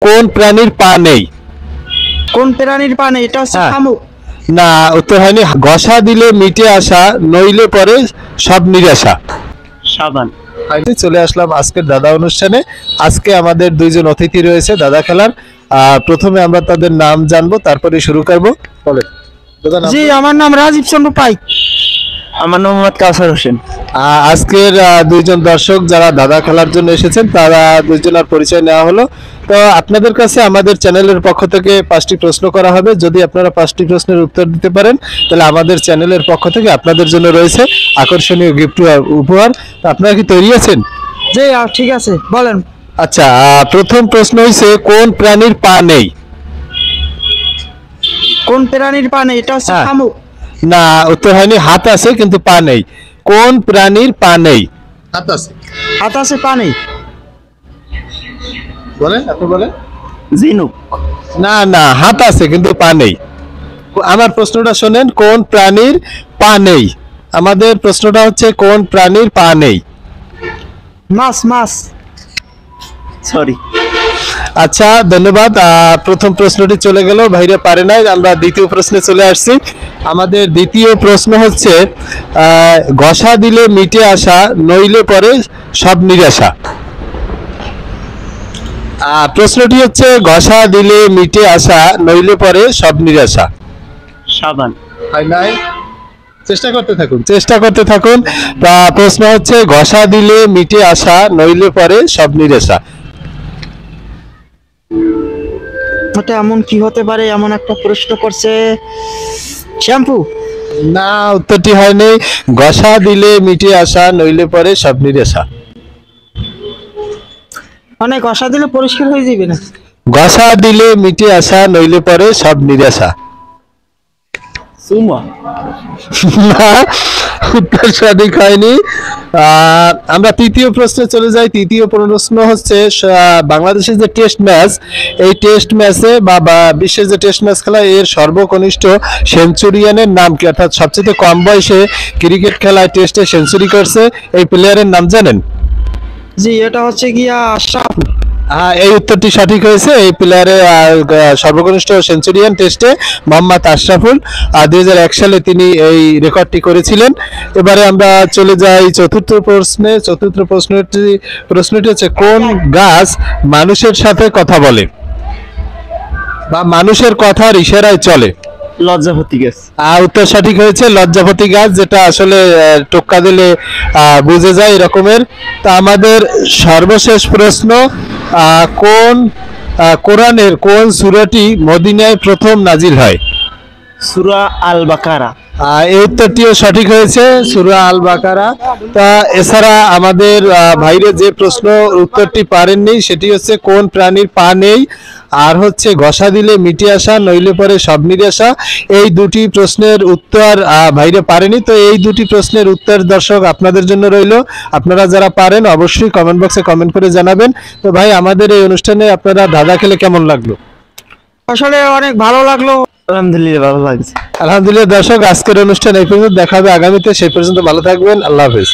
কোন প্রাণীর পা নেই? কোন প্রাণীর পা নেই? এটা হচ্ছে শামুক। না, উত্তর হয়নি। ঘষা দিলে মিটে আসা, নইলে পরে সব নিরাশা। সাবান। চলে আসলাম আজকের দাদা অনুষ্ঠানে। আজকে আমাদের দুইজন অতিথি রয়েছে দাদা খেলার। প্রথমে আমরা তাদের নাম জানবো, তারপরে শুরু করবো। বলেন দাদা নাম। জি, আমার নাম রাজীব চন্দ্র পাইক। আমার নাম মোহাম্মদ কাউসার হোসেন। আজকের দুইজন দর্শক যারা দাদা খেলার জন্য এসেছেন তারা দুইজনের পরিচয় নেওয়া হলো। তো আপনাদের কাছে আমাদের চ্যানেলের পক্ষ থেকে 5টি প্রশ্ন করা হবে। যদি আপনারা 5টি প্রশ্নের উত্তর দিতে পারেন তাহলে আমাদের চ্যানেলের পক্ষ থেকে আপনাদের জন্য রয়েছে আকর্ষণীয় গিফট উপহার। তো আপনারা কি তৈরি আছেন? জি, ঠিক আছে, বলেন। আচ্ছা, প্রথম প্রশ্ন হইছে কোন প্রাণীর পা নেই? কোন প্রাণীর পা নেই? এটা হচ্ছে শামুক। না, উত্তর হয়নি। হাত আছে কিন্তু পা নেই। কোন প্রাণীর পা নেই? হাত আছে। হাত আছে, পা নেই। বলেন, আপনি বলেন। ঝিনুক। না না, হাত আছে কিন্তু পা নেই। আমার প্রশ্নটা শোনেন, কোন প্রাণীর পা নেই? আমাদের প্রশ্নটা হচ্ছে কোন প্রাণীর পা নেই? মাছ। মাছ। সরি। আচ্ছা, ধন্যবাদ। প্রথম প্রশ্নটি চলে গেল, ভাইরা পারে নাই। আমরা দ্বিতীয় প্রশ্নে চলে আসছি। আমাদের দ্বিতীয় প্রশ্ন হচ্ছে ঘষা দিলে মিটে আসা, নইলে পরে সব নিরাশা। প্রশ্নটি হচ্ছে ঘষা দিলে মিটে আসা, নইলে পরে সব নিরাশা। সাবান। চেষ্টা করতে থাকুন। প্রশ্ন হচ্ছে ঘষা দিলে মিটে আসা, নইলে পরে সব নিরাশা। ওটা এমন কি হতে পারে? এমন একটা প্রশ্ন করছে। শ্যাম্পু। না, উত্তরটি হয়নি। ঘষা দিলে মিটে আসা, নইলে পরে সব নিরাশা। মানে ঘষা দিলে পরিষ্কার হয়ে যাবে না? ঘষা দিলে মিটে আসা, নইলে পরে সব নিরাশা। সুমা। না, উত্তর সঠিক হয়নি। আমরা তৃতীয় প্রশ্নে চলে যাই। তৃতীয় প্রশ্ন হচ্ছে বাংলাদেশের যে টেস্ট ম্যাচ, এই টেস্ট ম্যাচে বা বিশ্বের যে টেস্ট ম্যাচ খেলা, এর সর্বকনিষ্ঠ সেঞ্চুরিয়ানের নাম কি? অর্থাৎ সবচেয়ে কম বয়সে ক্রিকেট খেলায় টেস্টে সেঞ্চুরি করছে এই প্লেয়ারের নাম জানেন? জি, এটা হচ্ছে গিয়া আশরাফ। এই উত্তরটি সঠিক হয়েছে। এই প্লেয়ারের সর্বকনিষ্ঠ সেঞ্চুরিয়ান টেস্টে মোহাম্মদ আশরাফুল। 2001 সালে তিনি এই রেকর্ডটি করেছিলেন। এবারে আমরা চলে যাই চতুর্থ প্রশ্নে। চতুর্থ প্রশ্নটি হচ্ছে কোন গাছ মানুষের সাথে কথা বলে বা মানুষের কথার ইশারায় চলে? লজ্জাপতি গাছ। উত্তর সঠিক হয়েছে, লজ্জাপতি গাছ, যেটা আসলে টোক্কা দিলে বুঝে যায় এরকমের। তা আমাদের সর্বশেষ প্রশ্ন, কোরআনের কোন সূরাটি মদিনায় প্রথম নাজিল হয়? সূরা আল বাকারা। এই উত্তরটিও সঠিক হয়েছে, সূরা আল বাকারা। তা এছাড়া আমাদের ভাইরে যে প্রশ্ন উত্তরটি পারেননি সেটি হচ্ছে কোন প্রাণীর পা নেই, আর হচ্ছে ঘষা দিলে মিটে আসা, নইলে পরে সব নিরাশা। এই দুটি প্রশ্নের উত্তর ভাইরে পারেনি। তো এই দুটি প্রশ্নের উত্তর দর্শক আপনাদের জন্য রইল। আপনারা যারা পারেন অবশ্যই কমেন্ট বক্সে কমেন্ট করে জানাবেন। তো ভাই, আমাদের এই অনুষ্ঠানে আপনারা দাদা খেলে কেমন লাগলো? আসলে অনেক ভালো লাগলো। আলহামদুলিল্লাহ, ভালো লাগছে। আলহামদুলিল্লাহ। দর্শক, আজকের অনুষ্ঠান এই পর্যন্ত। দেখা হবে আগামীতে। সেই পর্যন্ত ভালো থাকবেন। আল্লাহ হাফেজ।